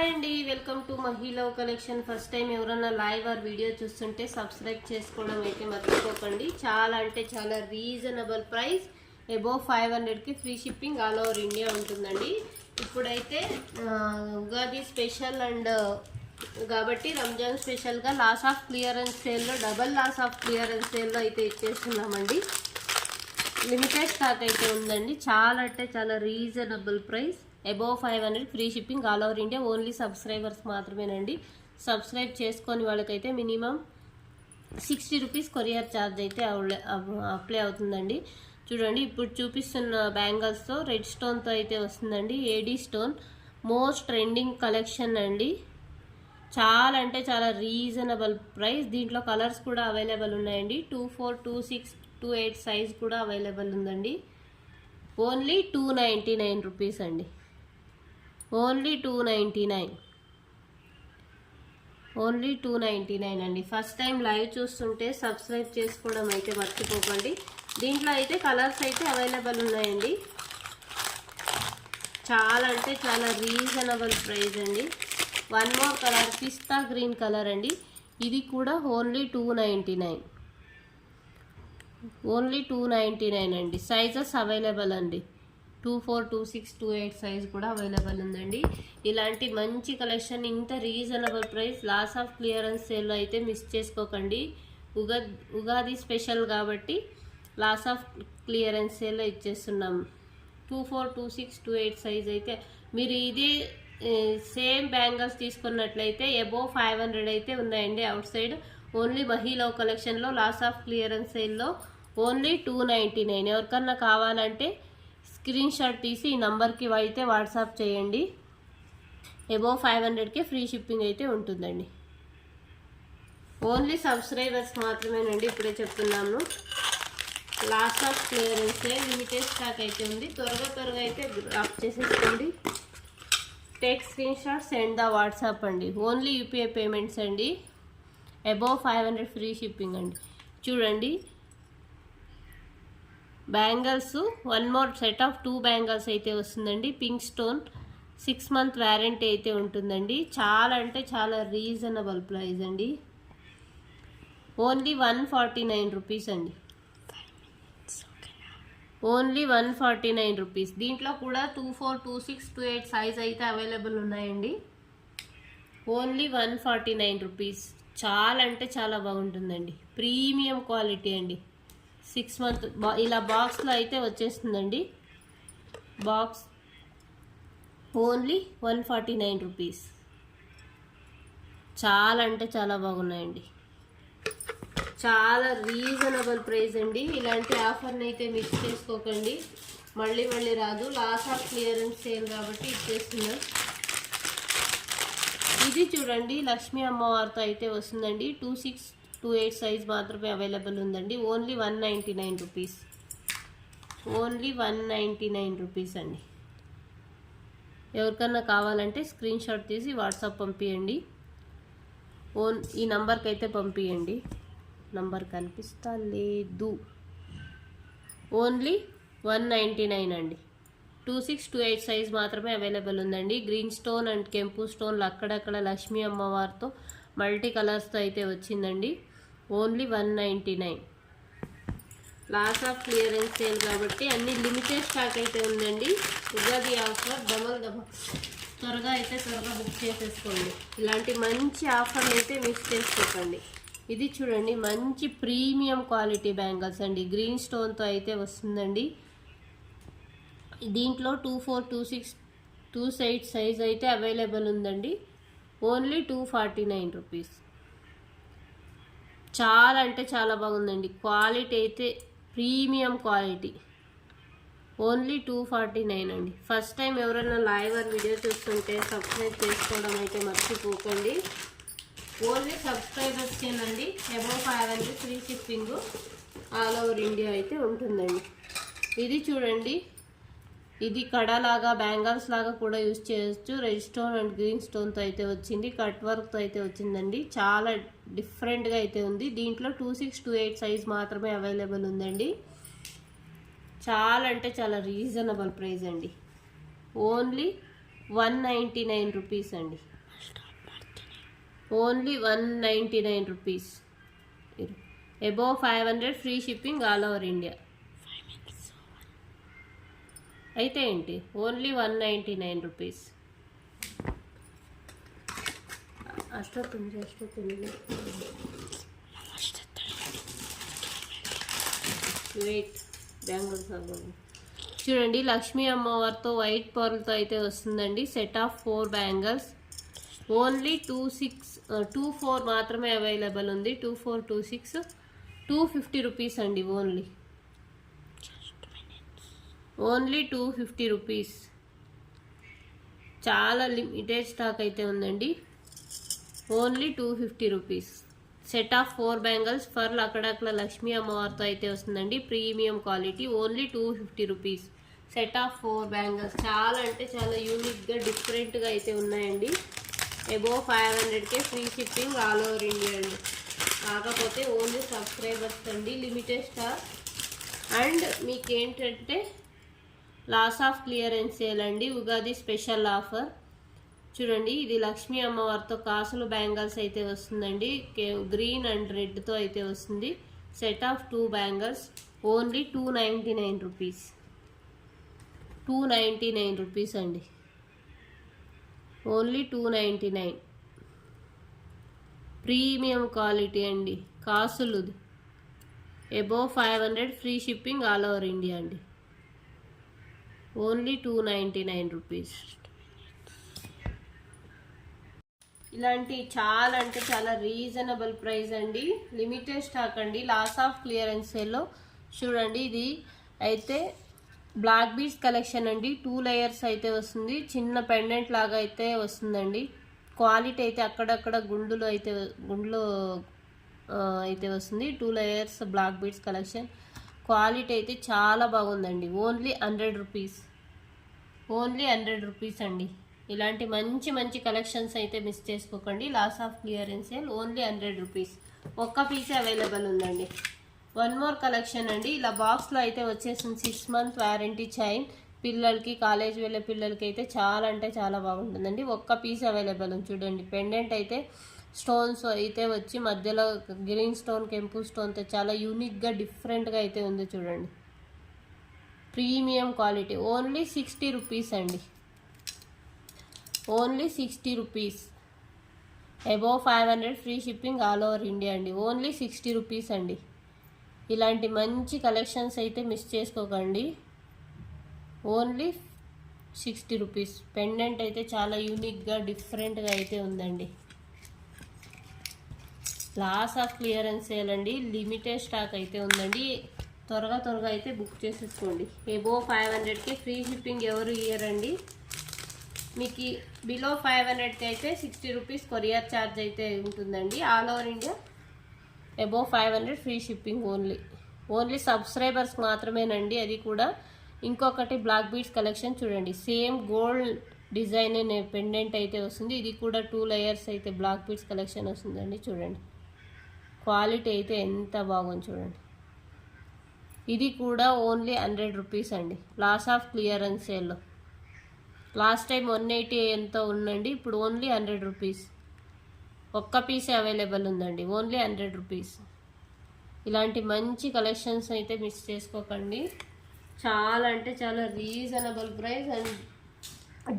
Hi అండి, welcome to Mahila collection. First time ఎవరైనా live or video చూస్తుంటే సబ్స్క్రైబ్ చేసుకోవడం అయితే మర్చిపోకండి. చాలా అంటే చాలా రీజనబుల్ ప్రైస్, అబోవ్ 500కి free shipping all over India ఉంటుందండి. ఇప్పుడైతే ఉగాది స్పెషల్ అండ్ కాబట్టి రంజాన్ స్పెషల్గా లాస్ ఆఫ్ క్లియరెన్స్ సేల్లో డబల్ లాస్ ఆఫ్ క్లియరెన్స్ సేల్లో అయితే ఇచ్చేస్తున్నామండి. లిమిటెడ్ స్టాక్ అయితే ఉందండి. చాలా అంటే చాలా reasonable price, above 500 free shipping all over India. Only subscribers మాత్రమేనండి. సబ్స్క్రైబ్ చేసుకొని వాళ్ళకైతే మినిమం 60 రూపీస్ కొరియర్ ఛార్జ్ అయితే అప్లై అవుతుందండి. చూడండి, ఇప్పుడు చూపిస్తున్న బ్యాంగిల్స్తో రెడ్ స్టోన్తో అయితే వస్తుందండి. AD stone most trending collection అండి. చాలా అంటే చాలా రీజనబుల్ ప్రైస్. దీంట్లో కలర్స్ కూడా అవైలబుల్ ఉన్నాయండి. 24, 26, 28 సైజ్ కూడా అవైలబుల్ ఉందండి. ఓన్లీ 299 రూపీస్ అండి. ఓన్లీ 299, ఓన్లీ 299 అండి. ఫస్ట్ టైం లైవ్ చూస్తుంటే సబ్స్క్రైబ్ చేసుకోవడం అయితే మర్చిపోకండి. దీంట్లో అయితే కలర్స్ అయితే అవైలబుల్ ఉన్నాయండి. చాలా అంటే చాలా రీజనబుల్ ప్రైస్ అండి. వన్ మోర్ కలర్ పిస్తా గ్రీన్ కలర్ అండి. ఇది కూడా ఓన్లీ 299, ఓన్లీ 299 అండి. సైజెస్ అవైలబుల్ అండి. 24, 26, 28 సైజ్ కూడా అవైలబుల్ ఉందండి. ఇలాంటి మంచి కలెక్షన్ ఇంత reasonable price lots of clearance సేల్లో అయితే మిస్ చేసుకోకండి. ఉగాది స్పెషల్ కాబట్టి లాస్ ఆఫ్ క్లియరెన్స్ సేల్లో ఇచ్చేస్తున్నాం. 24, 26, 28 సైజ్ అయితే మీరు ఇదే సేమ్ బ్యాంగిల్స్ తీసుకున్నట్లయితే అబోవ్ 500 అయితే ఉన్నాయండి అవుట్ సైడ్. ఓన్లీ మహిళా కలెక్షన్లో లాస్ ఆఫ్ క్లియరెన్స్ సేల్లో ఓన్లీ 299. ఎవరికన్నా కావాలంటే స్క్రీన్ షాట్ తీసి ఈ నంబర్కి అయితే వాట్సాప్ చేయండి. అబోవ్ 500కే ఫ్రీ షిప్పింగ్ అయితే ఉంటుందండి. ఓన్లీ సబ్స్క్రైబర్స్ మాత్రమేనండి. ఇప్పుడే చెప్తున్నాను, lots of clearance limited stock అయితే ఉంది. త్వరగా అయితే డ్రాప్ చేసేసుకోండి. Take screenshot, send the WhatsApp అండి. ఓన్లీ యూపీఐ పేమెంట్స్ అండి. అబోవ్ 500 ఫ్రీ షిప్పింగ్ అండి. చూడండి, bangles one more set of 2 bangles అయితే వస్తుందండి. పింక్ స్టోన్ 6 మంత్ వ్యారంటీ అయితే ఉంటుందండి. చాలా అంటే చాలా రీజనబుల్ ప్రైస్ అండి. ఓన్లీ 149 రూపీస్ అండి. Only 149 rupees. దీంట్లో కూడా 24, 26, 28 సైజ్ అయితే అవైలబుల్ ఉన్నాయండి. Only 149 rupees. చాలా అంటే చాలా బాగుంటుందండి. ప్రీమియం క్వాలిటీ అండి. 6 మంత్ ఇలా బాక్స్లో అయితే వచ్చేస్తుందండి. Box only 149 rupees. చాలా అంటే చాలా బాగున్నాయండి. చాలా రీజనబుల్ ప్రైస్ అండి. ఇలాంటి ఆఫర్ని అయితే మిస్ చేసుకోకండి. మళ్ళీ రాదు. లాస్ ఆఫ్ క్లియరెన్స్ సేల్ కాబట్టి ఇచ్చేస్తున్నాం. ఇది చూడండి, లక్ష్మీ అమ్మవారితో అయితే వస్తుందండి. 26, 28 సైజ్ మాత్రమే అవైలబుల్ ఉందండి. Only 199 rupees. ఓన్లీ 199 రూపీస్ అండి. ఎవరికన్నా కావాలంటే స్క్రీన్ షాట్ తీసి వాట్సాప్ పంపించండి. ఈ నంబర్కి అయితే పంపించండి. నంబర్ కనిపిస్తా లేదు. ఓన్లీ 199 అండి. 26, 28 సైజ్ మాత్రమే అవైలబుల్ ఉందండి. గ్రీన్ స్టోన్ అండ్ కెంపు స్టోన్లు అక్కడక్కడ లక్ష్మీ అమ్మవారితో మల్టీ కలర్స్తో అయితే వచ్చిందండి. Only 199. Lots of clearance sale కాబట్టి అన్ని లిమిటెడ్ స్టాక్ అయితే ఉందండి. ఉగాది ఆఫర్ డబల్ త్వరగా బుక్ చేసేసుకోండి. ఇలాంటి మంచి ఆఫర్లు అయితే మిస్ చేసుకోకండి. ఇది చూడండి, మంచి ప్రీమియం క్వాలిటీ బ్యాంగిల్స్ అండి. గ్రీన్ స్టోన్తో అయితే వస్తుందండి. దీంట్లో 24, 26, 28 సైజ్ అయితే అవైలబుల్ ఉందండి. Only 249 rupees. చాలా అంటే చాలా బాగుందండి. క్వాలిటీ అయితే ప్రీమియం క్వాలిటీ. ఓన్లీ 249 అండి. ఫస్ట్ టైం ఎవరైనా లైవ్ వీడియో చూస్తుంటే సబ్స్క్రైబ్ చేసుకోవడం అయితే మర్చిపోకండి. ఓన్లీ సబ్స్క్రైబర్స్కేనండి. Above 500 free shipping all over India అయితే ఉంటుందండి. ఇది చూడండి, ఇది కడలాగా బ్యాంగిల్స్ లాగా కూడా యూజ్ చేయొచ్చు. రెడ్ స్టోన్ అండ్ గ్రీన్ స్టోన్తో అయితే వచ్చింది. కట్ వర్క్తో అయితే వచ్చిందండి. చాలా డిఫరెంట్గా అయితే ఉంది. దీంట్లో 26, 28 సైజ్ మాత్రమే అవైలబుల్ ఉందండి. చాలా అంటే చాలా రీజనబుల్ ప్రైస్ అండి. ఓన్లీ 199 రూపీస్ అండి. Only 199 rupees. Above 500 free shipping all over India. అయితే ఏంటి, ఓన్లీ 199 రూపీస్. అష్టొస్తుంది వెయిట్ బ్యాంగిల్స్ చూడండి. లక్ష్మీ అమ్మవారితో వైట్ పర్ల్తో అయితే వస్తుందండి. Set of 4 bangles. ఓన్లీ 24 మాత్రమే అవైలబుల్ ఉంది. 2426 250 రూపీస్ అండి. Only 250 rupees. చాలా లిమిటెడ్ స్టాక్ అయితే ఉందండి. Only 250 rupees. Set of 4 bangles for అక్కడక్కడ లక్ష్మీ అమ్మవారితో అయితే వస్తుందండి. Premium quality. Only 250 rupees. Set of 4 bangles. చాలా అంటే చాలా యూనిక్గా డిఫరెంట్గా అయితే ఉన్నాయండి. అబోవ్ 500కే free shipping all over India అండి. కాకపోతే ఓన్లీ సబ్స్క్రైబర్స్ అండి, లిమిటెడ్ స్టాక్. అండ్ మీకు ఏంటంటే లాస్ ఆఫ్ క్లియరెన్స్ సేల్ అండి, ఉగాది స్పెషల్ ఆఫర్. చూడండి, ఇది లక్ష్మీ అమ్మవారితో కాసులు బ్యాంగిల్స్ అయితే వస్తుందండి. గ్రీన్ అండ్ రెడ్తో అయితే వస్తుంది. Set of 2 bangles. Only 299 rupees. 299 rupees అండి. ఓన్లీ 299. ప్రీమియం క్వాలిటీ అండి, కాసులు. Above 500 free shipping all over India అండి. Only 299 rupees. ఇలాంటి చాలా అంటే చాలా రీజనబుల్ ప్రైస్ అండి, లిమిటెడ్ స్టాక్ అండి, లాస్ ఆఫ్ క్లియరెన్స్ సేల్లో. చూడండి, ఇది అయితే బ్లాక్ బీడ్స్ కలెక్షన్ అండి. 2 లేయర్స్ అయితే వస్తుంది. చిన్న పెండెంట్ లాగా అయితే వస్తుందండి. క్వాలిటీ అయితే అక్కడక్కడ గుండులో అయితే వస్తుంది. 2 layers black beads collection. Quality అయితే చాలా బాగుందండి. Only 100 rupees. ఓన్లీ 100 రూపీస్ అండి. ఇలాంటి మంచి మంచి కలెక్షన్స్ అయితే మిస్ చేసుకోకండి. Lots of clearance sale. Only 100 rupees. ఒక్క పీసే అవైలబుల్ ఉందండి. 1 మోర్ కలెక్షన్ అండి. ఇలా బాక్స్లో అయితే వచ్చేసింది. 6 month వారంటీ చైన్. పిల్లలకి, కాలేజ్ వెళ్ళే పిల్లలకి అయితే చాలా అంటే చాలా బాగుంటుందండి. ఒక్క పీస్ అవైలబుల్ ఉంది. చూడండి, పెండెంట్ అయితే స్టోన్స్ అయితే వచ్చి మధ్యలో గ్రీన్ స్టోన్, కెంపు స్టోన్తో చాలా యూనిక్గా డిఫరెంట్గా అయితే ఉంది. చూడండి, ప్రీమియం క్వాలిటీ. ఓన్లీ 60 రూపీస్ అండి. Only 60 rupees. Above 500 free shipping all over India అండి. ఓన్లీ 60 రూపీస్ అండి. ఇలాంటి మంచి కలెక్షన్స్ అయితే మిస్ చేసుకోకండి. Only 60 rupees. పెండెంట్ అయితే చాలా యూనిక్గా డిఫరెంట్గా అయితే ఉందండి. లాస్ ఆఫ్ క్లియరెన్స్ సేల్ అండి, లిమిటెడ్ స్టాక్ అయితే ఉందండి. త్వరగా అయితే బుక్ చేసేసుకోండి. అబోవ్ 500కి ఫ్రీ షిప్పింగ్ ఎవరు ఇయ్యరండి. మీకు బిలో 500కి అయితే 60 రూపీస్ కొరియర్ ఛార్జ్ అయితే ఉంటుందండి. All over India above 500 free shipping. Only subscribers మాత్రమేనండి. అది కూడా ఇంకొకటి బ్లాక్ బీడ్స్ కలెక్షన్. చూడండి, సేమ్ గోల్డ్ డిజైన్ అనే పెండెంట్ అయితే వస్తుంది. ఇది కూడా 2 లేయర్స్ అయితే బ్లాక్ బీడ్స్ కలెక్షన్ వస్తుందండి. చూడండి, క్వాలిటీ అయితే ఎంత బాగుంది చూడండి. ఇది కూడా ఓన్లీ 100 రూపీస్ అండి. లాస్ ఆఫ్ క్లియరెన్స్ సేల్లో. లాస్ట్ టైం 180 ఎంతో ఉందండి, ఇప్పుడు ఓన్లీ 100 రూపీస్. ఒక్క పీసే అవైలబుల్ ఉందండి. Only 100 rupees. ఇలాంటి మంచి కలెక్షన్స్ అయితే మిస్ చేసుకోకండి. చాలా అంటే చాలా reasonable price and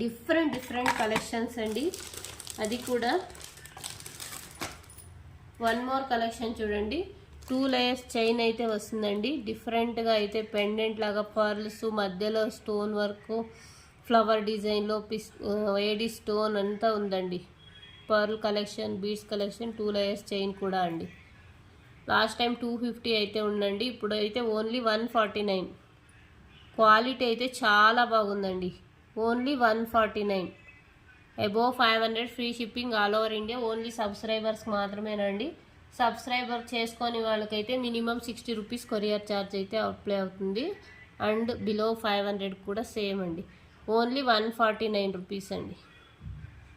different collections అండి. అది కూడా 1 మోర్ కలెక్షన్. చూడండి, 2 లేయర్స్ చైన్ అయితే వస్తుందండి. డిఫరెంట్గా అయితే పెండెంట్ లాగా పర్ల్స్, మధ్యలో స్టోన్ వర్క్, ఫ్లవర్ డిజైన్లో ఏడి స్టోన్ అంతా ఉందండి. Pearl collection, beads collection, 2 layers chain కూడా అండి. లాస్ట్ టైం 250 అయితే ఉందండి, ఇప్పుడు అయితే ఓన్లీ 149. క్వాలిటీ అయితే చాలా బాగుందండి. Only 149. Above 500 free shipping all over India. Only subscribers మాత్రమేనండి. సబ్స్క్రైబర్ చేసుకొని వాళ్ళకైతే మినిమం 60 రూపీస్ కొరియర్ ఛార్జ్ అయితే అప్లై అవుతుంది. అండ్ బిలో 500 కూడా సేమ్ అండి. ఓన్లీ 149 రూపీస్ అండి.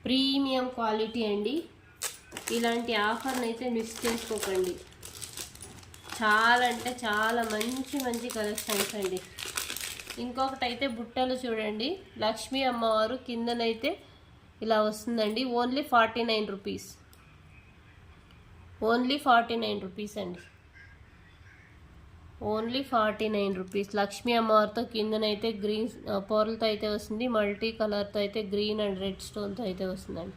ప్రీమియం క్వాలిటీ అండి. ఇలాంటి ఆఫర్ని అయితే మిస్ చేసుకోకండి. చాలా అంటే చాలా మంచి కలెక్షన్స్ అండి. ఇంకొకటి అయితే బుట్టలు చూడండి, లక్ష్మీ అమ్మవారు కిందనైతే ఇలా వస్తుందండి. ఓన్లీ 49 రూపీస్, ఓన్లీ 49 రూపీస్ అండి, ఓన్లీ 49 రూపీస్. లక్ష్మీ అమ్మవారితో కిందనైతే గ్రీన్ పర్ల్తో అయితే వస్తుంది, మల్టీ కలర్తో అయితే గ్రీన్ అండ్ రెడ్ స్టోన్తో అయితే వస్తుందండి.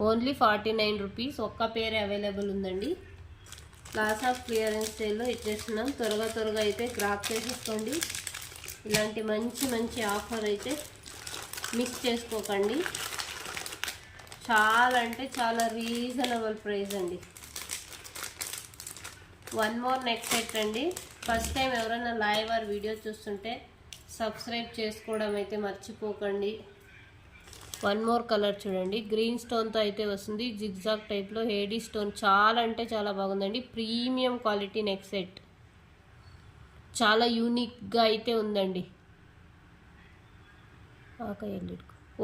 Only 49 rupees. ఒక్క పేరే అవైలబుల్ ఉందండి. క్లాస్ ఆఫ్ క్లియరెన్స్ సేల్లో ఇచ్చేస్తున్నాం. త్వరగా అయితే గ్రాప్ చేసేసుకోండి. ఇలాంటి మంచి మంచి ఆఫర్ అయితే మిస్ చేసుకోకండి. చాలా అంటే చాలా రీజనబుల్ ప్రైస్ అండి. వన్ మోర్ నెక్ సెట్ అండి. ఫస్ట్ టైం ఎవరైనా లైవ్ ఆర్ వీడియో చూస్తుంటే సబ్స్క్రైబ్ చేసుకోవడం అయితే మర్చిపోకండి. వన్ మోర్ కలర్ చూడండి, గ్రీన్ స్టోన్తో అయితే వస్తుంది, జిగ్జాగ్ టైప్లో హేడీ స్టోన్. చాలా అంటే చాలా బాగుందండి. ప్రీమియం క్వాలిటీ నెక్ సెట్, చాలా యూనిక్గా అయితే ఉందండి.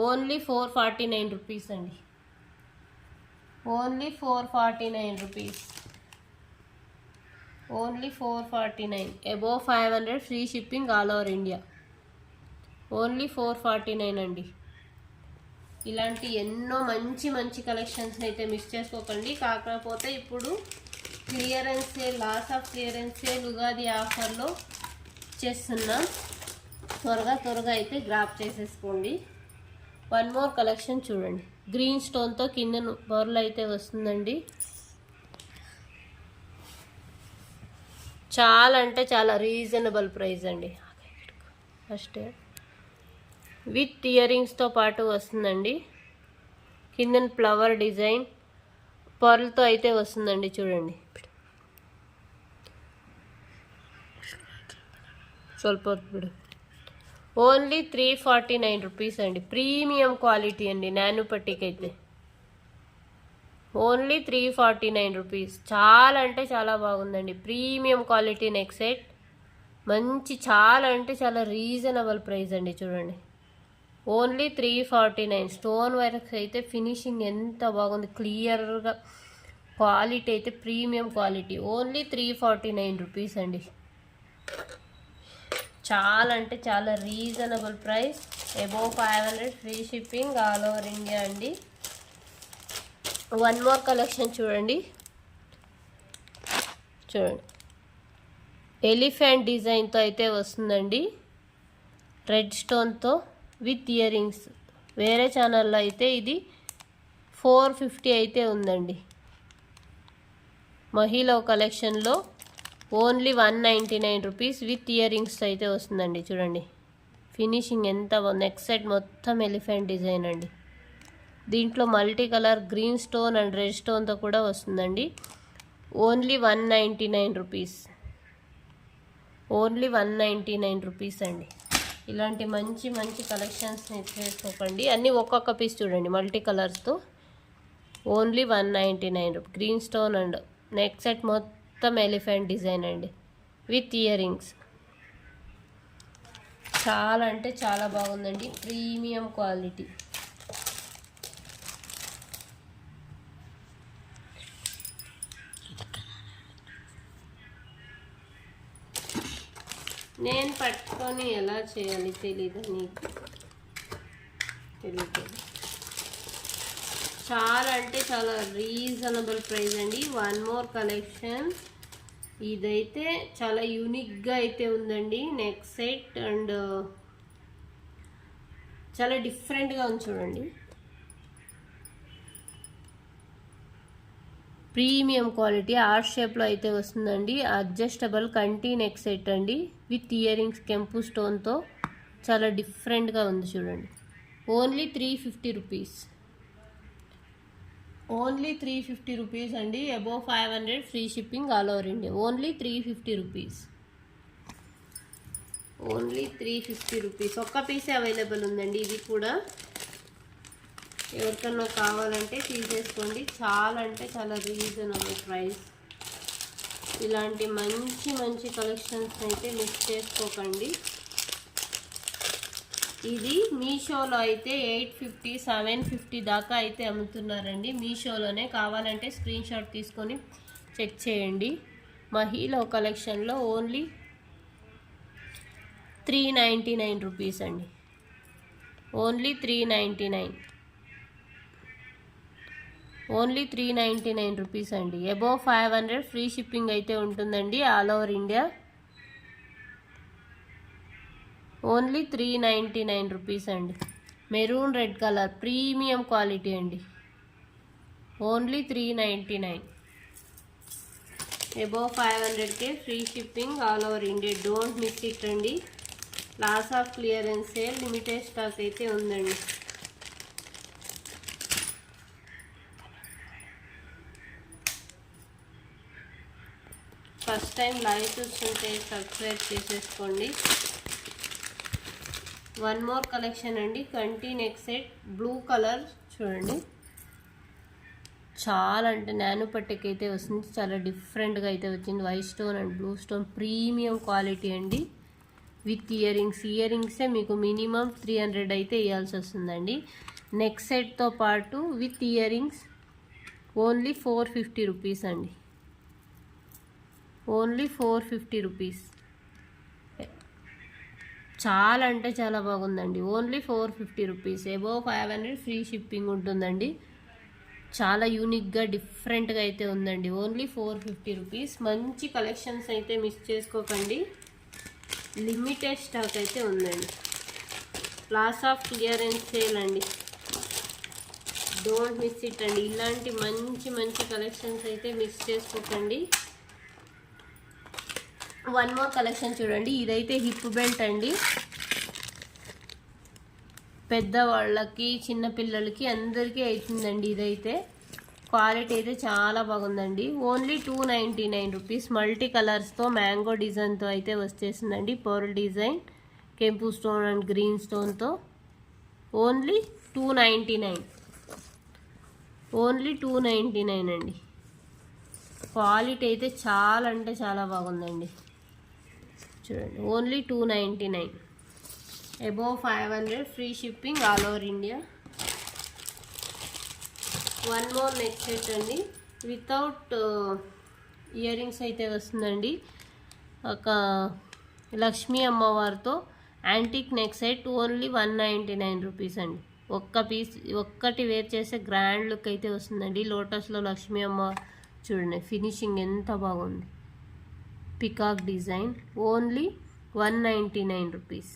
ఓన్లీ 449 రూపీస్ అండి, only 449 rupees, only 449. Above 500 free shipping all over India. Only 449 అండి. ఇలాంటి ఎన్నో మంచి మంచి కలెక్షన్స్ అయితే మిస్ చేసుకోకండి. కాకపోతే ఇప్పుడు clearance sale, lots of clearance sale, Ugadi ఆఫర్లో చేస్తున్నాం. త్వరగా అయితే గ్రాప్ చేసేసుకోండి. వన్ మోర్ కలెక్షన్ చూడండి, గ్రీన్ స్టోన్తో కింద బర్లు అయితే వస్తుందండి. చాలా అంటే చాలా రీజనబుల్ ప్రైస్ అండి. ఫస్ట్ విత్ ఇయర్ రింగ్స్తో పాటు వస్తుందండి. కింద ఫ్లవర్ డిజైన్ పర్ల్తో అయితే వస్తుందండి. చూడండి, ಸ್ವಲ್ಪ ఓన్లీ 349 రూపీస్ అండి. ప్రీమియం క్వాలిటీ అండి. నాను పట్టీకి అయితే ఓన్లీ 349 రూపీస్. చాలా అంటే చాలా బాగుందండి. ప్రీమియం క్వాలిటీ నెక్ సెట్, మంచి చాలా అంటే చాలా రీజనబుల్ ప్రైస్ అండి. చూడండి, ఓన్లీ 349. స్టోన్ వర్క్స్ అయితే ఫినిషింగ్ ఎంత బాగుంది, క్లియర్గా క్వాలిటీ అయితే ప్రీమియం క్వాలిటీ. ఓన్లీ 349 రూపీస్ అండి. చాలా అంటే చాలా reasonable price. Above 500 free shipping all over India అండి. వన్ మోర్ కలెక్షన్ చూడండి, ఎలిఫెంట్ డిజైన్తో అయితే వస్తుందండి, రెడ్ స్టోన్తో విత్ ఇయర్ రింగ్స్. వేరే ఛానల్లో అయితే ఇది 450 అయితే ఉందండి. మహిళ కలెక్షన్లో only 199 rupees with earrings అయితే వస్తుందండి. చూడండి, ఫినిషింగ్ ఎంత బాగుంది. నెక్ సెట్ మొత్తం ఎలిఫెంట్ డిజైన్ అండి. దీంట్లో multi colour green stone and red స్టోన్తో కూడా వస్తుందండి. ఓన్లీ 199 రూపీస్, ఓన్లీ 199 రూపీస్ అండి. ఇలాంటి మంచి మంచి కలెక్షన్స్ని చేసుకోకండి. అన్నీ ఒక్కొక్క పీస్ చూడండి, మల్టీ కలర్స్తో. Only 199 rupees. Green stone and neck set మొత్తం ఎలిఫెంట్ డిజైన్ అండి విత్ ఇయర్ రింగ్స్. చాలా అంటే చాలా బాగుందండి. Premium quality. నేను పట్టుకొని ఎలా చేయాలి తెలీదు నీకు, తెలియదు. చాలా అంటే చాలా రీజనబుల్ ప్రైస్ అండి. One more collection. ఇదైతే చాలా యూనిక్గా అయితే ఉందండి. నెక్ సెట్ అండ్ చాలా డిఫరెంట్గా ఉంది చూడండి. ప్రీమియం క్వాలిటీ ఆర్ట్ షేప్లో అయితే వస్తుందండి. అడ్జస్టబుల్ కంటి నెక్ సెట్ అండి విత్ ఇయర్ రింగ్స్, కెంపు స్టోన్తో. చాలా డిఫరెంట్గా ఉంది చూడండి. ఓన్లీ 350 రూపీస్, ఓన్లీ 350 రూపీస్ అండి. Above 500 free shipping all over India. Only 350 rupees, only 350 rupees. ఒక్క పీసే అవైలబుల్ ఉందండి. ఇది కూడా ఎవరికన్నా కావాలంటే తీసేసుకోండి. చాలా అంటే చాలా రీజనబుల్ ప్రైస్. ఇలాంటి మంచి మంచి కలెక్షన్స్ అయితే మిస్ చేసుకోకండి. ఇది మీషోలో అయితే 850 750 దాకా అయితే అమ్ముతున్నారండి. మీషోలోనే. కావాలంటే స్క్రీన్ షాట్ తీసుకొని చెక్ చేయండి. మహిళ కలెక్షన్లో ఓన్లీ 399 రూపీస్ అండి. ఓన్లీ 399, ఓన్లీ 399 రూపీస్ అండి. అబోవ్ 500 ఫ్రీ షిప్పింగ్ అయితే ఉంటుందండి all over India. Only 399 rupees అండి. Maroon red colour premium quality అండి. ఓన్లీ 399. అబోవ్ 500కే free shipping all over India. Don't miss it అండి. Loss of clearance sale, limited stock అయితే ఉందండి. First time live చూస్తుంటే subscribe చేసేసుకోండి. వన్ మోర్ కలెక్షన్ అండి. కంటి నెక్ సెట్ బ్లూ కలర్ చూడండి. చాలా అంటే నానో పట్టెకి అయితే వస్తుంది. చాలా డిఫరెంట్గా అయితే వచ్చింది. White stone and blue stone premium quality అండి. విత్ ఇయరింగ్సే మీకు మినిమం 300 అయితే ఇవ్వాల్సి వస్తుందండి. నెక్ సెట్తో పాటు విత్ ఇయరింగ్స్ ఓన్లీ 450 రూపీస్ అండి. Only 450 rupees. చాలా అంటే చాలా బాగుందండి. Only 450 rupees. Above 500 free shipping ఉంటుందండి. చాలా యూనిక్గా డిఫరెంట్గా అయితే ఉందండి. Only 450 rupees. మంచి కలెక్షన్స్ అయితే మిస్ చేసుకోకండి. లిమిటెడ్ స్టాక్ అయితే ఉందండి. లాస్ ఆఫ్ క్లియరెన్స్ సేల్ అండి. డోంట్ మిస్ ఇట్ అండి. ఇలాంటి మంచి మంచి కలెక్షన్స్ అయితే మిస్ చేసుకోకండి. వన్ మోర్ కలెక్షన్ చూడండి. ఇదైతే హిప్ బెల్ట్ అండి. పెద్దవాళ్ళకి చిన్నపిల్లలకి అందరికీ అవుతుందండి. ఇదైతే క్వాలిటీ అయితే చాలా బాగుందండి. Only 299 rupees. మల్టీ కలర్స్తో మ్యాంగో డిజైన్తో అయితే వచ్చేసిందండి. పర్ల్ డిజైన్, కెంపు స్టోన్ అండ్ గ్రీన్ స్టోన్తో. ఓన్లీ 299, ఓన్లీ 299 అండి. క్వాలిటీ అయితే చాలా అంటే చాలా బాగుందండి. చూడండి, only 299. Above 500 free shipping all over India. One more neck set అండి. వితౌట్ ఇయరింగ్స్ అయితే వస్తుందండి. ఒక లక్ష్మీ అమ్మవారితో antique neck set. Only 199 rupees అండి. ఒక్కటి వేర్ చేస్తే గ్రాండ్ లుక్ అయితే వస్తుందండి. లోటస్లో లక్ష్మీ అమ్మవారు చూడండి, ఫినిషింగ్ ఎంత బాగుంది. Peacock design. Only 199 rupees.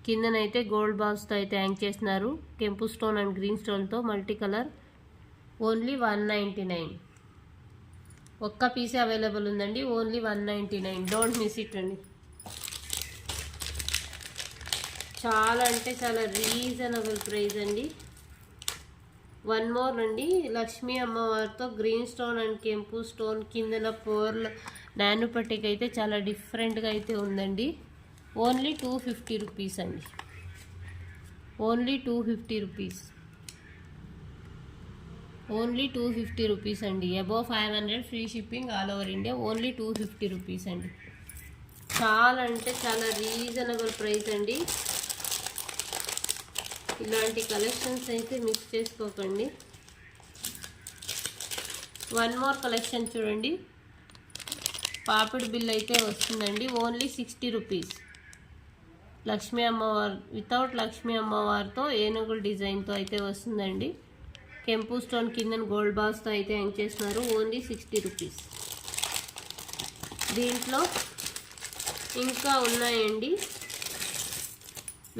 కిందనైతే గోల్డ్ బాల్స్తో అయితే హ్యాంగ్ చేస్తున్నారు. కెంపు స్టోన్ అండ్ గ్రీన్ స్టోన్తో మల్టీ కలర్. ఓన్లీ 199. ఒక్క పీసే అవైలబుల్ ఉందండి. ఓన్లీ 199. డోంట్ మిస్ ఇట్ అండి. చాలా అంటే చాలా రీజనబుల్ ప్రైస్ అండి. వన్ మోర్ అండి. లక్ష్మీ అమ్మవారితో గ్రీన్ స్టోన్ అండ్ కెంపు స్టోన్, కిందన పర్ల్ నాను పట్టికి అయితే చాలా డిఫరెంట్గా అయితే ఉందండి. ఓన్లీ 250 రూపీస్ అండి. Only 250 rupees. ఓన్లీ 250 రూపీస్ అండి. Above 500 free shipping all over India. Only 250 rupees అండి. చాలా అంటే చాలా రీజనబుల్ ప్రైస్ అండి. ఇలాంటి కలెక్షన్స్ అయితే మిస్ చేసుకోకండి. వన్ మోర్ కలెక్షన్ చూడండి. పాపిడి బిల్ అయితే వస్తుందండి. Only 60 rupees. లక్ష్మీ అమ్మవారు వితౌట్ లక్ష్మీ అమ్మవారితో ఏనుగుల డిజైన్తో అయితే వస్తుందండి. కెంపు స్టోన్ కింద గోల్డ్ బాల్స్తో అయితే హ్యాంగ్ చేస్తున్నారు. Only 60 rupees. దీంట్లో ఇంకా ఉన్నాయండి.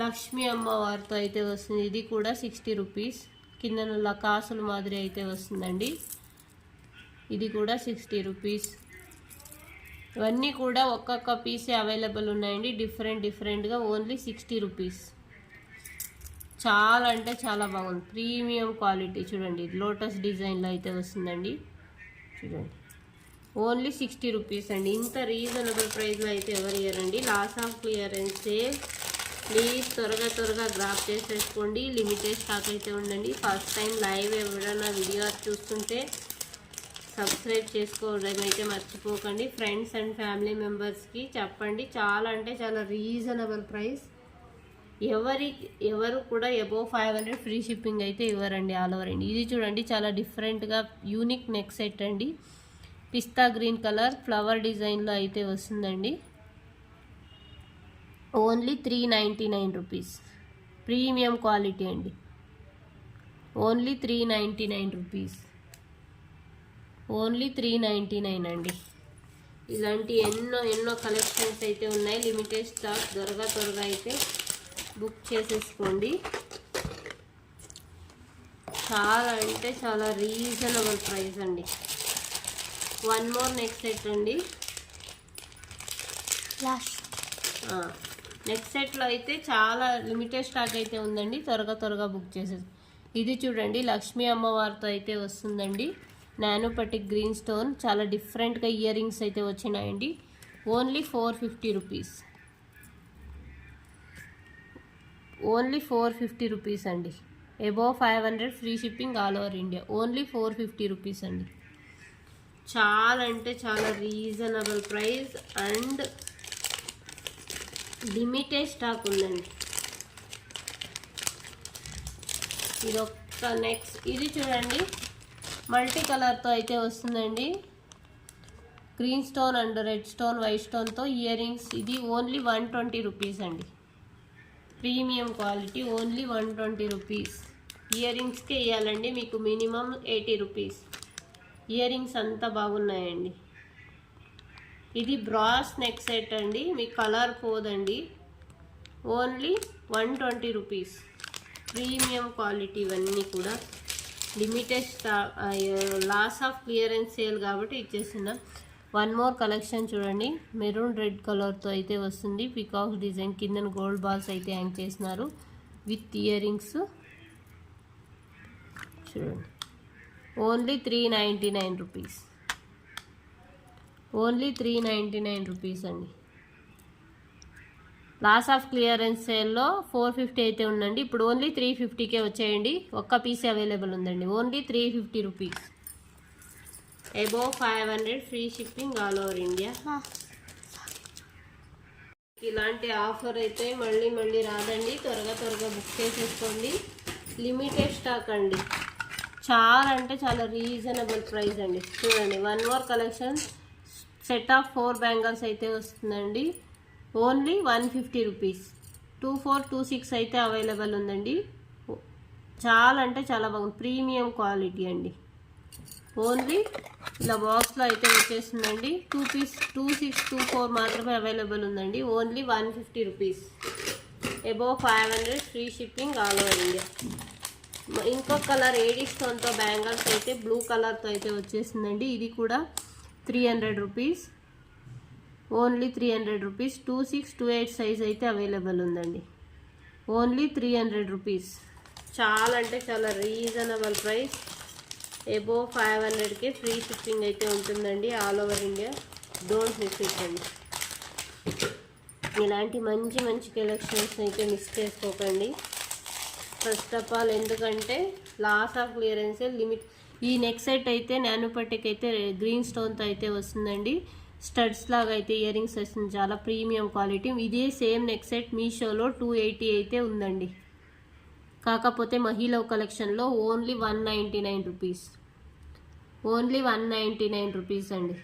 లక్ష్మీ అమ్మవారితో అయితే వస్తుంది. ఇది కూడా 60 రూపీస్. కింద కాసుల మాదిరి అయితే వస్తుందండి. ఇది కూడా 60 రూపీస్. ఇవన్నీ కూడా ఒక్కొక్క పీసే అవైలబుల్ ఉన్నాయండి. డిఫరెంట్గా. Only 60 rupees. చాలా అంటే చాలా బాగుంది. ప్రీమియం క్వాలిటీ చూడండి. లోటస్ డిజైన్లో అయితే వస్తుందండి. చూడండి, ఓన్లీ 60 రూపీస్ అండి. ఇంత రీజనబుల్ ప్రైస్లో అయితే ఎవరు ఇయ్యరండి. Loss of clearance sale. Please త్వరగా గ్రాప్ చేసేసుకోండి. లిమిటెడ్ స్టాక్ అయితే ఉండండి. ఫస్ట్ టైం లైవ్ ఎవరైనా వీడియో చూస్తుంటే సబ్స్క్రైబ్ చేసుకోవడం అయితే మర్చిపోకండి. ఫ్రెండ్స్ అండ్ ఫ్యామిలీ మెంబర్స్కి చెప్పండి. చాలా అంటే చాలా రీజనబుల్ ప్రైస్. ఎవరు కూడా అబోవ్ 500 ఫ్రీ షిప్పింగ్ అయితే ఇవ్వరండి ఆల్ ఓవర్ అండి. ఇది చూడండి, చాలా డిఫరెంట్గా యూనిక్ నెక్ సెట్ అండి. పిస్తా గ్రీన్ కలర్ ఫ్లవర్ డిజైన్లో అయితే వస్తుందండి. Only 399 rupees. ప్రీమియం క్వాలిటీ అండి. Only 399 rupees. ఓన్లీ 399 అండి. ఇలాంటి ఎన్నో కలెక్షన్స్ అయితే ఉన్నాయి. Limited stock. త్వరగా అయితే బుక్ చేసేసుకోండి. చాలా అంటే చాలా రీజనబుల్ ప్రైస్ అండి. వన్ మోర్ నెక్స్ట్ సెట్ అండి. నెక్స్ట్ సెట్లో అయితే చాలా లిమిటెడ్ స్టాక్ అయితే ఉందండి. త్వరగా బుక్ చేసేది. ఇది చూడండి, లక్ష్మీ అమ్మవారితో అయితే వస్తుందండి. నానోపటిక్ గ్రీన్ స్టోన్, చాలా డిఫరెంట్గా ఇయర్ రింగ్స్ అయితే వచ్చినాయండి. Only 450 rupees. ఓన్లీ 450 రూపీస్ అండి. Above 500 free shipping all over India. Only 450 rupees అండి. చాలా అంటే చాలా reasonable price and limited stock ఉందండి. ఇది చూడండి, మల్టీ కలర్తో అయితే వస్తుందండి. Green stone and red stone, white స్టోన్తో ఇయర్ రింగ్స్. ఇది ఓన్లీ 120 రూపీస్ అండి. Premium quality. Only 120 rupees. ఇయర్ రింగ్స్కే ఇవ్వాలండి మీకు మినిమం 80 రూపీస్. ఇయర్ రింగ్స్ అంతా బాగున్నాయండి. ఇది బ్రాస్ నెక్ సెట్ అండి. మీకు కలర్ పోదండి. Only 120 rupees. Premium quality. ఇవన్నీ కూడా limited stock, loss of clearance sale కాబట్టి ఇచ్చేస్తున్నాం. వన్ మోర్ కలెక్షన్ చూడండి, మెరూన్ రెడ్ కలర్తో అయితే వస్తుంది. పికాక్ డిజైన్, కింద గోల్డ్ బాల్స్ అయితే హ్యాంగ్ చేసినారు విత్ ఇయర్ రింగ్స్. చూడండి, ఓన్లీ 399 రూపీస్. ఓన్లీ 399 రూపీస్ అండి. లాస్ ఆఫ్ క్లియరెన్స్ సేల్లో 450 అయితే ఉందండి. ఇప్పుడు ఓన్లీ 350కే వచ్చేయండి. ఒక్క పీస్ అవైలబుల్ ఉందండి. Only 350 rupees. Above 500 free shipping all over India. ఇలాంటి ఆఫర్ అయితే మళ్ళీ రాదండి. త్వరగా బుక్ చేసేసుకోండి. లిమిటెడ్ స్టాక్ అండి. చాలా అంటే చాలా రీజనబుల్ ప్రైస్ అండి. చూడండి, one more collection. Set of 4 bangles అయితే వస్తుందండి. Only 150 rupees. 2426 అయితే అవైలబుల్ ఉందండి. చాలా అంటే చాలా బాగుంది. ప్రీమియం క్వాలిటీ అండి. ఓన్లీ ఇలా బాక్స్లో అయితే వచ్చేస్తుందండి. 2 పీస్ 2624 మాత్రమే అవైలబుల్ ఉందండి. Only 150 rupees. Above 500 free shipping all over India. ఇంకో కలర్ ఏడీ స్టోన్తో బ్యాంగిల్స్ అయితే బ్లూ కలర్తో అయితే వచ్చేసిందండి. ఇది కూడా 300 రూపీస్. Only 300 rupees. 2628 సైజ్ అయితే అవైలబుల్ ఉందండి. Only 300 rupees. చాలా అంటే చాలా రీజనబుల్ ప్రైస్. అబోవ్ 500కి ఫ్రీ షిప్పింగ్ అయితే ఉంటుందండి all over India. Don't miss it అండి. ఇలాంటి మంచి కలెక్షన్స్ అయితే మిస్ చేసుకోకండి. ఫస్ట్ ఆఫ్ ఆల్ ఎందుకంటే లాస్ ఆఫ్ క్లియరెన్స్ లిమిట్. ఈ నెక్ సెట్ అయితే నానోపటిక్ అయితే గ్రీన్ స్టోన్తో అయితే వస్తుందండి. స్టడ్స్ లాగా అయితే ఇయర్ రింగ్స్ వస్తుంది. చాలా ప్రీమియం క్వాలిటీ. ఇదే సేమ్ నెక్ సెట్ మీషోలో 280 అయితే ఉందండి. కాకపోతే మహిళ కలెక్షన్లో ఓన్లీ 199 రూపీస్. ఓన్లీ 199 రూపీస్ అండి.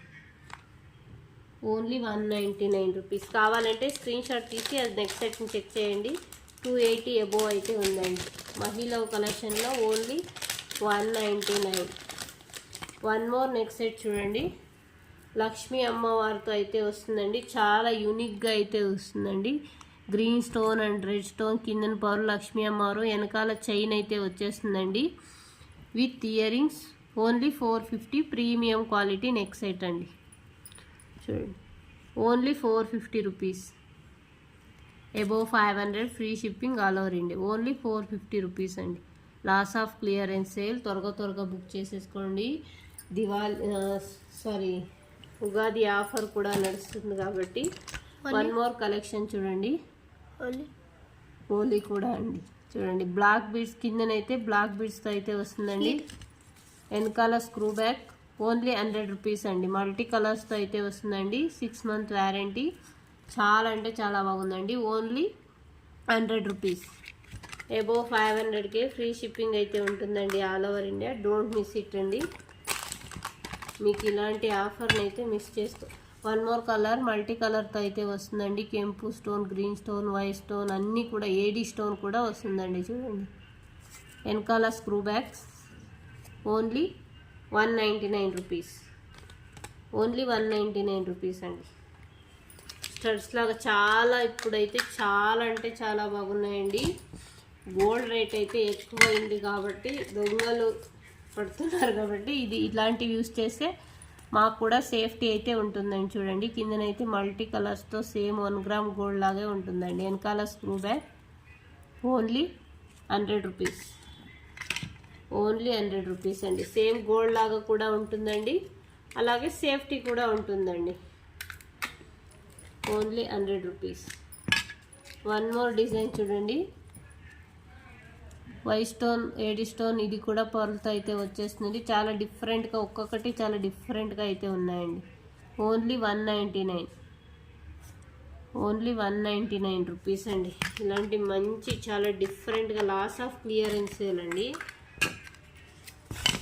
Only 199 rupees. కావాలంటే స్క్రీన్ షాట్ తీసి అది నెక్ సెట్ని చెక్ చేయండి. 280 అబోవ్ అయితే ఉందండి. మహిళ కలెక్షన్లో only 199. One more neck set చూడండి, లక్ష్మీ అమ్మవారితో అయితే వస్తుందండి. చాలా యూనిక్గా అయితే వస్తుందండి. Green stone and red stone, కిందన పవర్ లక్ష్మీ అమ్మవారు, వెనకాల చైన్ అయితే వచ్చేస్తుందండి with earrings. Only 450. Premium quality neck set అండి. చూడండి, only 450 rupees. Above 500 free shipping all over India. Only 450 rupees అండి. Loss of clearance sale. త్వరగా బుక్ చేసేసుకోండి. ఉగాది ఆఫర్ కూడా నడుస్తుంది కాబట్టి. వన్ మోర్ కలెక్షన్ చూడండి, హోలీ కూడా అండి. చూడండి, బ్లాక్ బీడ్స్, కిందనైతే బ్లాక్ బీడ్స్తో అయితే వస్తుందండి. వెనకాల స్క్రూ బ్యాక్. ఓన్లీ 100 రూపీస్ అండి. మల్టీ కలర్స్తో అయితే వస్తుందండి. 6 మంత్ వ్యారంటీ. చాలా అంటే చాలా బాగుందండి. Only 100 rupees. అబోవ్ 500కే ఫ్రీ షిప్పింగ్ అయితే ఉంటుందండి all over India. Don't miss it అండి. మీకు ఇలాంటి ఆఫర్ని అయితే మిస్ చేసుకో. వన్ మోర్ కలర్ మల్టీ కలర్తో అయితే వస్తుందండి. కెంపు stone, green stone, white stone అన్నీ కూడా ఏడీ స్టోన్ కూడా వస్తుందండి. చూడండి వెనకాల screw bags. Only 199 rupees. Only 199 rupees అండి. స్టడ్స్ లాగా చాలా ఇప్పుడైతే చాలా అంటే చాలా బాగున్నాయండి. గోల్డ్ రేట్ అయితే ఎక్కువైంది కాబట్టి దొంగలు పడుతున్నారు కాబట్టి ఇది ఇలాంటివి యూస్ చేస్తే మాకు కూడా సేఫ్టీ అయితే ఉంటుందండి. చూడండి కిందనైతే మల్టీ కలర్స్తో సేమ్ 1 గ్రామ్ గోల్డ్ లాగే ఉంటుందండి. వెనకాల screw bag. Only 100 rupees. Only 100 rupees అండి. సేమ్ గోల్డ్ లాగా కూడా ఉంటుందండి, అలాగే సేఫ్టీ కూడా ఉంటుందండి. Only 100 rupees. One more design చూడండి, వైట్ స్టోన్, ఏడీ స్టోన్, ఇది కూడా పర్ల్తో అయితే వచ్చేస్తుంది. చాలా డిఫరెంట్గా ఒక్కొక్కటి చాలా డిఫరెంట్గా అయితే ఉన్నాయండి. ఓన్లీ 199. ఓన్లీ 199 రూపీస్ అండి. ఇలాంటి మంచి చాలా డిఫరెంట్గా లాస్ ఆఫ్ క్లియరెన్స్ సేల్ అండి.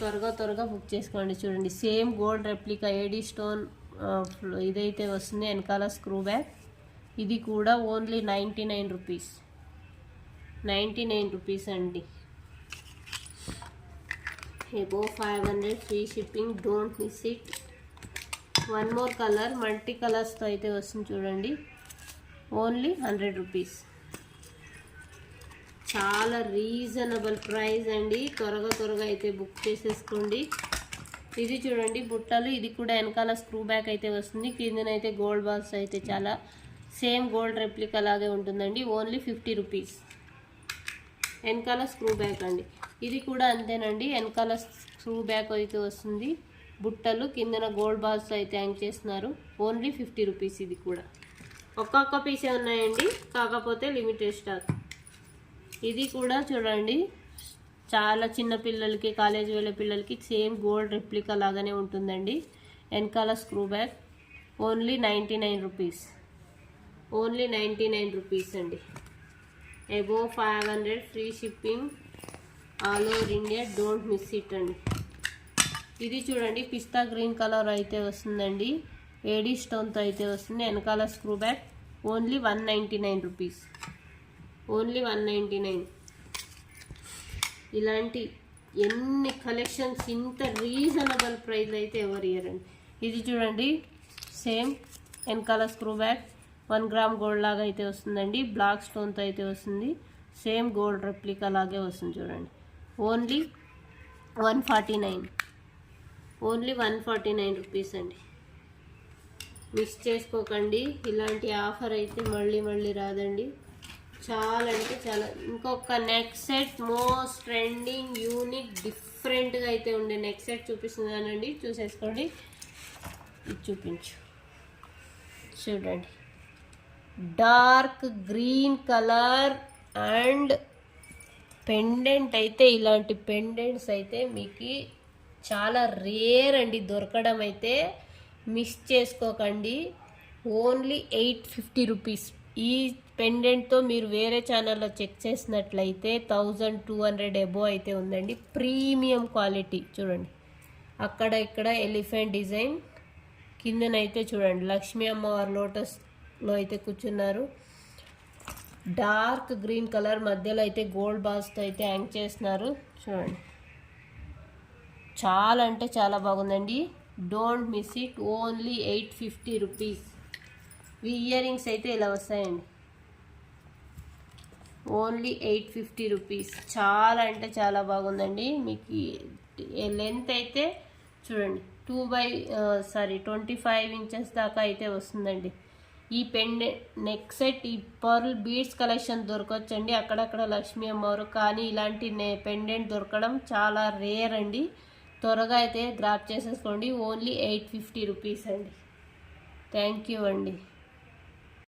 త్వరగా బుక్ చేసుకోండి. చూడండి same gold replica AD stone ఇదైతే వస్తుంది. వెనకాల స్క్రూ బ్యాగ్. ఇది కూడా ఓన్లీ 99 రూపీస్. 99 రూపీస్ అండి. Above 500 free shipping. Don't miss it. One more colour multi కలర్స్తో అయితే వస్తుంది చూడండి. Only 100 rupees. చాలా రీజనబుల్ ప్రైస్ అండి. త్వరగా అయితే బుక్ చేసేసుకోండి. ఇది చూడండి బుట్టలు, ఇది కూడా వెనకాల స్క్రూ బ్యాక్ అయితే వస్తుంది. కిందనైతే గోల్డ్ బాల్స్ అయితే చాలా సేమ్ గోల్డ్ రెప్లికా లాగే ఉంటుందండి. Only 50 rupees. వెనకాల స్క్రూ బ్యాక్ అండి. ఇది కూడా అంతేనండి, వెనకాల స్క్రూ బ్యాక్ అయితే వస్తుంది. బుట్టలు కిందన గోల్డ్ బాల్స్ అయితే హ్యాంగ్ చేస్తున్నారు. Only 50 rupees. ఇది కూడా ఒక్కొక్క పీసే ఉన్నాయండి, కాకపోతే లిమిటెడ్ స్టాక్. ఇది కూడా చూడండి చాలా చిన్న పిల్లలకి, కాలేజ్ వెళ్ళే పిల్లలకి సేమ్ గోల్డ్ రెప్లికా లాగానే ఉంటుందండి. వెనకాల screw back. Only 99 rupees. Only 99 rupees అండి. Above 500 free shipping all over India. Don't miss it అండి. ఇది చూడండి పిస్తా గ్రీన్ కలర్ అయితే వస్తుందండి. ఏడీ స్టోన్తో అయితే వస్తుంది. వెనకాల screw back. Only 199 rupees. Only 199. ఇలాంటి ఎన్ని కలెక్షన్స్ ఇంత రీజనబుల్ ప్రైస్ అయితే ఎవరు ఇయ్యరండి. ఇది చూడండి సేమ్ వెనకాల స్క్రూ బ్యాక్. 1 గ్రామ్ గోల్డ్ లాగా అయితే వస్తుందండి. బ్లాక్ స్టోన్తో అయితే వస్తుంది. సేమ్ గోల్డ్ రెప్లికా లాగే వస్తుంది చూడండి. ఓన్లీ 149. ఓన్లీ 149 రూపీస్ అండి. మిస్ చేసుకోకండి. ఇలాంటి ఆఫర్ అయితే మళ్ళీ రాదండి. చాలా అంటే చాలా. ఇంకొక neck set most trending unique డిఫరెంట్గా అయితే ఉండే నెక్ సెట్ చూపిస్తున్నానండి, చూసేసుకోండి. ఇది చూపించు. చూడండి dark green colour and pendant అయితే, ఇలాంటి పెండెంట్స్ అయితే మీకు చాలా రేర్ అండి దొరకడం అయితే. మిస్ చేసుకోకండి. Only 850 rupees. ఈ పెండెంట్తో మీరు వేరే ఛానల్లో చెక్ చేసినట్లయితే 1200 ఎబో అయితే ఉందండి. Premium quality. చూడండి అక్కడ ఇక్కడ ఎలిఫెంట్ డిజైన్, కిందనైతే చూడండి లక్ష్మీ అమ్మవారు లోటస్లో అయితే కూర్చున్నారు. డార్క్ గ్రీన్ కలర్, మధ్యలో అయితే గోల్డ్ బాల్స్తో అయితే హ్యాంగ్ చేస్తున్నారు. చూడండి చాలా అంటే చాలా బాగుందండి. Don't miss it. Only 850 rupees. Ear rings అయితే ఇలా వస్తాయండి. Only 850 rupees. చాలా అంటే చాలా బాగుందండి. మీకు లెంత్ అయితే చూడండి 25 ఇంచెస్ దాకా అయితే వస్తుందండి. ఈ పెండెంట్ నెక్ సెట్, ఈ పర్ల్ బీడ్స్ కలెక్షన్ దొరకవచ్చండి అక్కడక్కడ లక్ష్మీ అమ్మవారు, కానీ ఇలాంటి పెండెంట్ దొరకడం చాలా రేర్ అండి. త్వరగా అయితే గ్రాప్ చేసేసుకోండి. ఓన్లీ 850 రూపీస్ అండి. థ్యాంక్ యూ అండి.